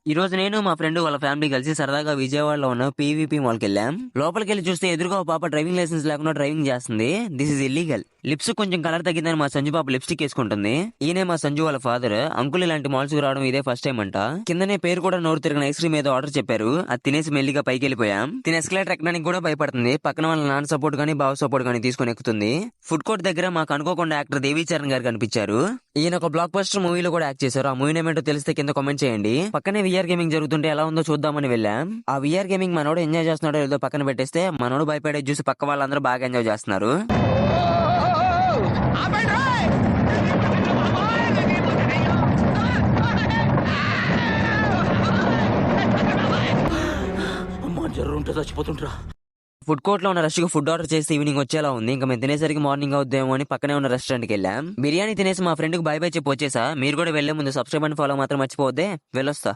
ఈ రోజు నేను మా ఫ్రెండ్ వాళ్ళ ఫ్యామిలీ కలిసి సరదాగా విజయవాడలో ఉన్న పీవీపీ మాల్ కి వెళ్ళాం. లోపలికి వెళ్ళి చూస్తే ఎదురుగా ఒక పాప డ్రైవింగ్ లైసెన్స్ లేకుండా డ్రైవింగ్ చేస్తుంది. This is illegal. లిప్స్ కొంచెం కలర్ తగ్గిందని మా సంజు పాప లిప్స్టిక్ వేసుకుంటుంది. ఈయనే మా సంజు వాళ్ళ ఫాదర్. అంకుల్ ఇలాంటి మాల్స్ కి రావడం ఇదే ఫస్ట్ టైం అంట. కిందనే పేరు కూడా నోరు తిరిగిన ఐస్ క్రీమ్ ఏదో ఆర్డర్ చెప్పారు. అది తినేసి మెల్లిగా పైకి వెళ్ళిపోయాం. తిన ఎస్కలేటర్ ఎక్కడానికి కూడా భయపడుతుంది. పక్కన వాళ్ళ నాన్న సపోర్ట్ గానీ బావ సపోర్ట్ గానీ తీసుకొని ఎక్కుతుంది. ఫుడ్ కోర్ట్ దగ్గర మాకు అనుకోకుండా యాక్టర్ దేవీచరణ్ గారు కనిపించారు. ఈయన ఒక బ్లాక్ బస్టర్ మూవీలో కూడా యాక్ట్ చేశారు. ఆ మూవీ ఏమేంటో తెలిస్తే కింద కామెంట్ చేయండి. పక్కనే విఆర్ గేమింగ్ జరుగుతుంటే ఎలా ఉందో చూద్దామని వెళ్ళాం. ఆ విఆర్ గేమింగ్ మనోడు ఎంజాయ్ చేస్తున్నాడో ఏదో పక్కన పెట్టేస్తే మనోడు భయపడే చూసి పక్క వాళ్ళందరూ బాగా ఎంజాయ్ చేస్తున్నారు. ఫుడ్ కోర్ట్ లో ఉన్న రష్ కు ఫుడ్ ఆర్డర్ చేసి ఈవినింగ్ వచ్చేలా ఉంది. ఇంకా మేము తినేసరికి మార్నింగ్ అవుద్దేమో అని పక్కనే ఉన్న రెస్టారెంట్ కి వెళ్ళాం. బిర్యానీ తినేసి మా ఫ్రెండ్ కి బై బై చెప్పి వచ్చేసా. మీరు కూడా వెళ్లే ముందు సబ్స్క్రైబ్ అండ్ ఫాలో మాత్రం మర్చిపోవద్దే. వెళ్ళొస్తా.